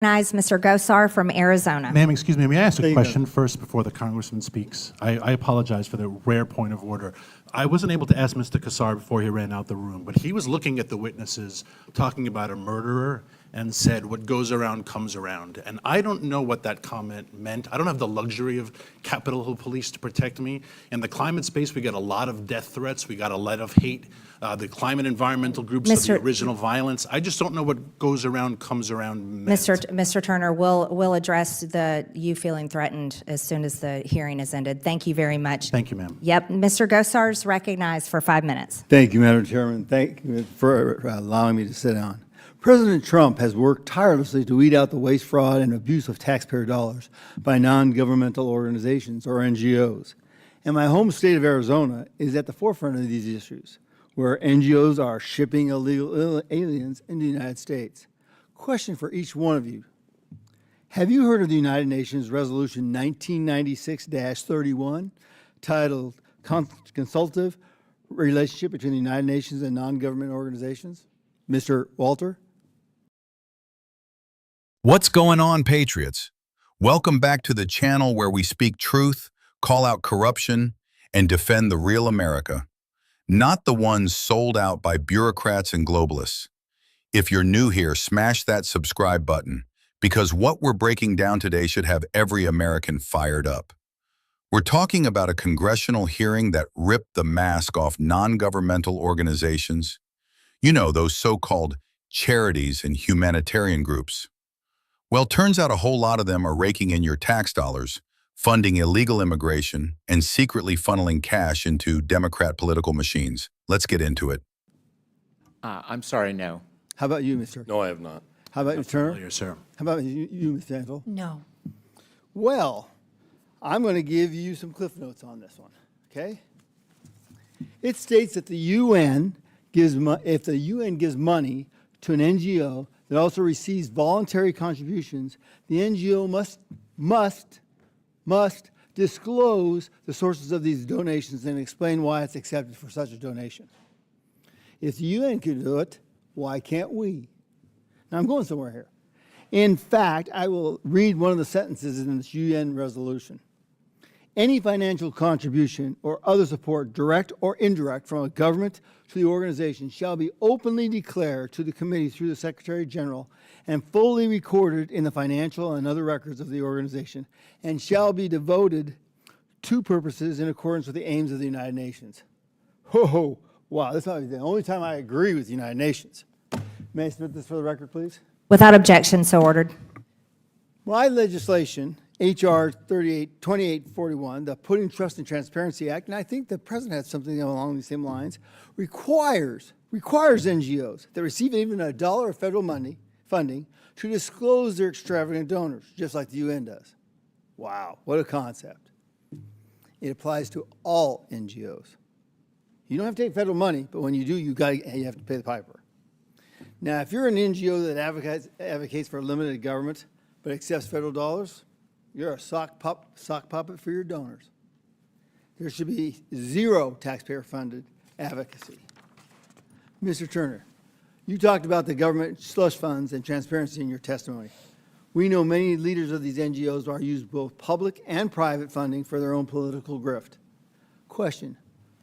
Recognize Mr. Gosar from Arizona. Ma'am, excuse me, may I ask a question first before the congressman speaks? I apologize for the rare point of order. I wasn't able to ask Mr. Gosar before he ran out the room, but he was looking at the witnesses talking about a murderer and said, what goes around comes around. And I don't know what that comment meant. I don't have the luxury of Capitol Hill police to protect me. In the climate space, we got a lot of death threats. We got a lot of hate. The climate environmental groups of the original violence. I just don't know what goes around comes around meant. Mr. Turner, we'll address you feeling threatened as soon as the hearing is ended. Thank you very much. Thank you, ma'am. Yep, Mr. Gosar's recognized for 5 minutes. Thank you, Madam Chairman. Thank you for allowing me to sit down. President Trump has worked tirelessly to weed out the waste, fraud, and abuse of taxpayer dollars by non-governmental organizations, or NGOs. And my home state of Arizona is at the forefront of these issues, where NGOs are shipping illegal aliens into the United States. Question for each one of you. Have you heard of the United Nations Resolution 1996-31, titled Consultative Relationship Between the United Nations and Non-Government Organizations? Mr. Walter? What's going on, Patriots? Welcome back to the channel where we speak truth, call out corruption, and defend the real America, not the ones sold out by bureaucrats and globalists. If you're new here, smash that subscribe button, because what we're breaking down today should have every American fired up. We're talking about a congressional hearing that ripped the mask off non-governmental organizations. You know, those so-called charities and humanitarian groups. Well, turns out a whole lot of them are raking in your tax dollars, funding illegal immigration, and secretly funneling cash into Democrat political machines. Let's get into it. I'm sorry, no. How about you, Mr.? No, I have not. How about you, Turner? Yes, sir. How about you, Ms. Danville? No. Well, I'm going to give you some cliff notes on this one, okay? It states that the UN if the UN gives money to an NGO that also receives voluntary contributions, the NGO must disclose the sources of these donations and explain why it's accepted for such a donation. If the UN can do it, why can't we? Now, I'm going somewhere here. In fact, I will read one of the sentences in this UN resolution. Any financial contribution or other support, direct or indirect, from a government to the organization shall be openly declared to the committee through the Secretary General and fully recorded in the financial and other records of the organization, and shall be devoted to purposes in accordance with the aims of the United Nations. Ho, wow, this might be the only time I agree with the United Nations. May I submit this for the record, please? Without objection, so ordered. My legislation, H.R. 2841, the Putting Trust and Transparency Act, and I think the President had something along these same lines, requires NGOs that receive even $1 of federal funding to disclose their extravagant donors, just like the UN does. Wow, what a concept. It applies to all NGOs. You don't have to take federal money, but when you do, you have to pay the piper. Now, if you're an NGO that advocates for limited government but accepts federal dollars, you're a sock puppet for your donors. There should be zero taxpayer-funded advocacy. Mr. Turner, you talked about the government slush funds and transparency in your testimony. We know many leaders of these NGOs are used both public and private funding for their own political grift. Question,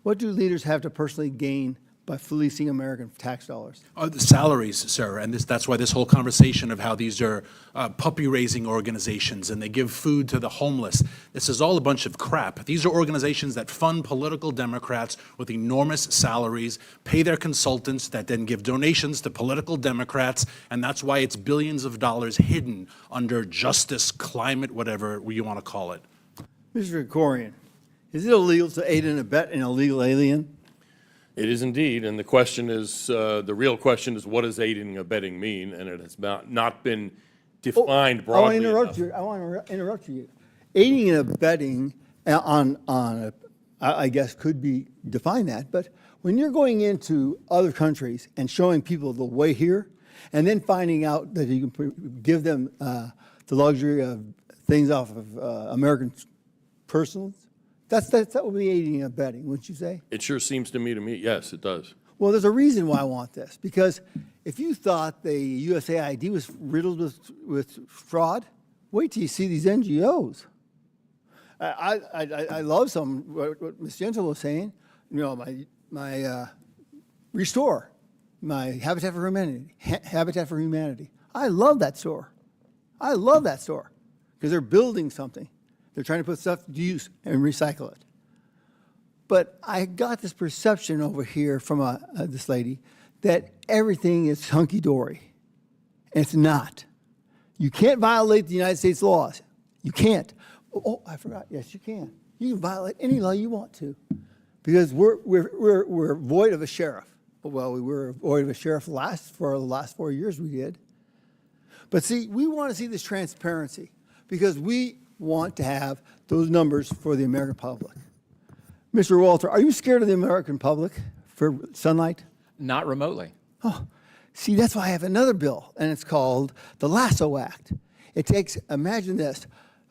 what do leaders have to personally gain by fleecing American tax dollars? The salaries, sir, and that's why this whole conversation of how these are puppy-raising organizations and they give food to the homeless, this is all a bunch of crap. These are organizations that fund political Democrats with enormous salaries, pay their consultants that then give donations to political Democrats, and that's why it's billions of dollars hidden under justice, climate, whatever you want to call it. Mr. Krikorian, is it illegal to aid and abet an illegal alien? It is indeed, and the question is, the real question is, what does aiding and abetting mean? And it has not been defined broadly enough. I want to interrupt you. Aiding and abetting I guess could be define that, but when you're going into other countries and showing people the way here, and then finding out that you can give them the luxury of things off of American persons, that would be aiding and abetting, wouldn't you say? It sure seems to me, yes, it does. Well, there's a reason why I want this, because if you thought the USAID was riddled with fraud, wait till you see these NGOs. I love what Ms. Gentle was saying. You know, my Restore, my Habitat for Humanity, Habitat for Humanity. I love that store. I love that store because they're building something. They're trying to put stuff to use and recycle it. But I got this perception over here from this lady that everything is hunky-dory. And it's not. You can't violate the United States laws. You can't. Oh, I forgot. Yes, you can. You can violate any law you want to because we're void of a sheriff. Well, we were void of a sheriff for the last 4 years we did. But see, we want to see this transparency because we want to have those numbers for the American public. Mr. Walter, are you scared of the American public for sunlight? Not remotely. Oh, see, that's why I have another bill, and it's called the Lasso Act. It takes, imagine this.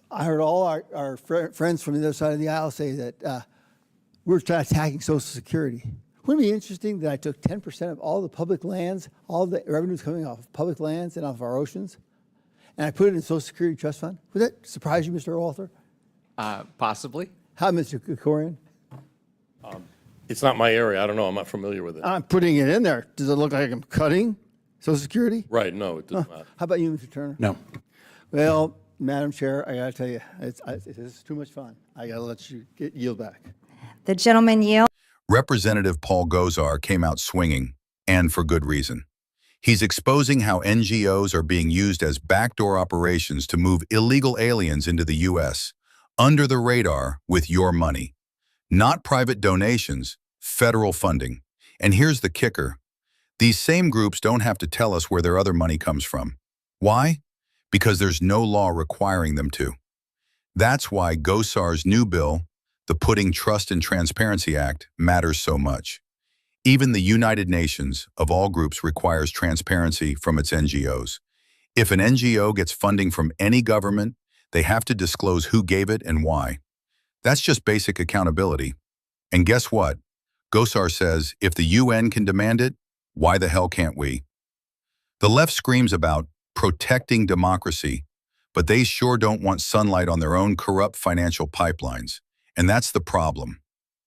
I heard all our friends from the other side of the aisle say that we're attacking Social Security. Wouldn't it be interesting that I took 10% of all the public lands, all the revenues coming off of public lands and off of our oceans, and I put it in Social Security Trust Fund? Would that surprise you, Mr. Walter? Possibly. How, Mr. Korian? It's not my area. I don't know. I'm not familiar with it. I'm putting it in there. Does it look like I'm cutting Social Security? Right, no, it does not. How about you, Mr. Turner? No. Well, Madam Chair, I got to tell you, this is too much fun. I got to let you yield back. The gentleman yield. Representative Paul Gosar came out swinging, and for good reason. He's exposing how NGOs are being used as backdoor operations to move illegal aliens into the U.S. under the radar with your money. Not private donations, federal funding. And here's the kicker. These same groups don't have to tell us where their other money comes from. Why? Because there's no law requiring them to. That's why Gosar's new bill, the Putting Trust and Transparency Act, matters so much. Even the United Nations, of all groups, requires transparency from its NGOs. If an NGO gets funding from any government, they have to disclose who gave it and why. That's just basic accountability. And guess what? Gosar says, if the UN can demand it, why the hell can't we? The left screams about protecting democracy, but they sure don't want sunlight on their own corrupt financial pipelines. And that's the problem.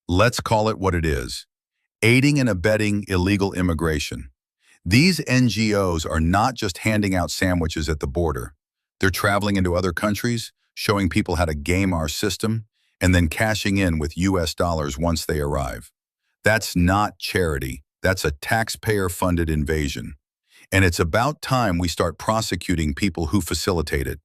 Let's call it what it is. Aiding and abetting illegal immigration. These NGOs are not just handing out sandwiches at the border. They're traveling into other countries, showing people how to game our system, and then cashing in with US dollars once they arrive. That's not charity. That's a taxpayer-funded invasion. And it's about time we start prosecuting people who facilitate it.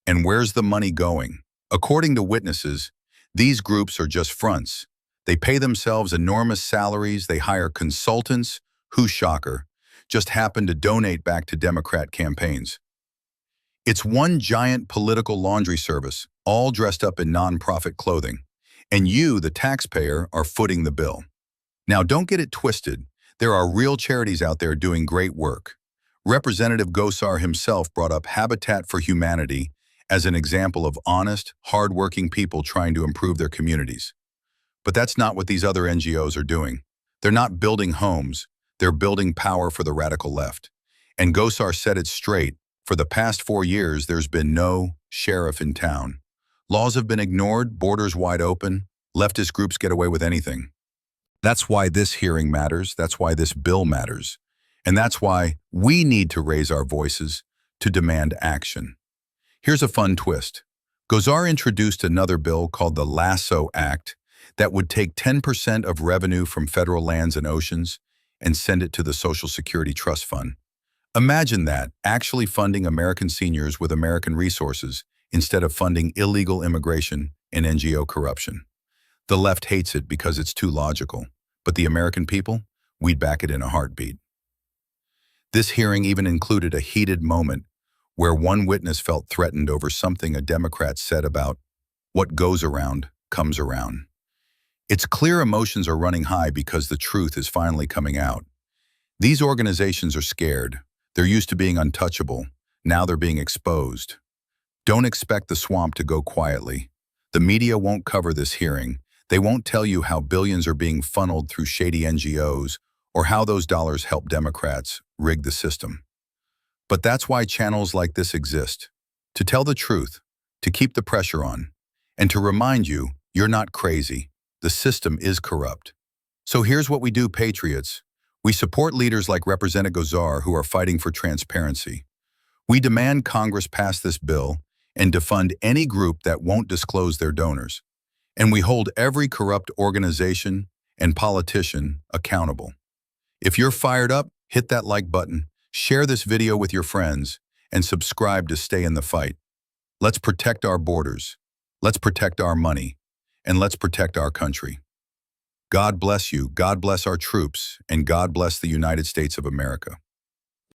And where's the money going? According to witnesses, these groups are just fronts. They pay themselves enormous salaries, they hire consultants, who, shocker, just happen to donate back to Democrat campaigns. It's one giant political laundry service, all dressed up in nonprofit clothing. And you, the taxpayer, are footing the bill. Now, don't get it twisted. There are real charities out there doing great work. Representative Gosar himself brought up Habitat for Humanity as an example of honest, hardworking people trying to improve their communities. But that's not what these other NGOs are doing. They're not building homes. They're building power for the radical left. And Gosar said it straight. For the past 4 years, there's been no sheriff in town. Laws have been ignored, borders wide open, leftist groups get away with anything. That's why this hearing matters. That's why this bill matters. And that's why we need to raise our voices to demand action. Here's a fun twist. Gosar introduced another bill called the Lasso Act that would take 10% of revenue from federal lands and oceans and send it to the Social Security Trust Fund. Imagine that, actually funding American seniors with American resources instead of funding illegal immigration and NGO corruption. The left hates it because it's too logical, but the American people, we'd back it in a heartbeat. This hearing even included a heated moment where one witness felt threatened over something a Democrat said about what goes around comes around. It's clear emotions are running high because the truth is finally coming out. These organizations are scared. They're used to being untouchable. Now they're being exposed. Don't expect the swamp to go quietly. The media won't cover this hearing. They won't tell you how billions are being funneled through shady NGOs or how those dollars help Democrats rig the system. But that's why channels like this exist, to tell the truth, to keep the pressure on, and to remind you you're not crazy. The system is corrupt. So here's what we do, patriots. We support leaders like Representative Gosar who are fighting for transparency. We demand Congress pass this bill and defund any group that won't disclose their donors. And we hold every corrupt organization and politician accountable. If you're fired up, hit that like button, share this video with your friends, and subscribe to stay in the fight. Let's protect our borders. Let's protect our money. And let's protect our country. God bless you, God bless our troops, and God bless the United States of America.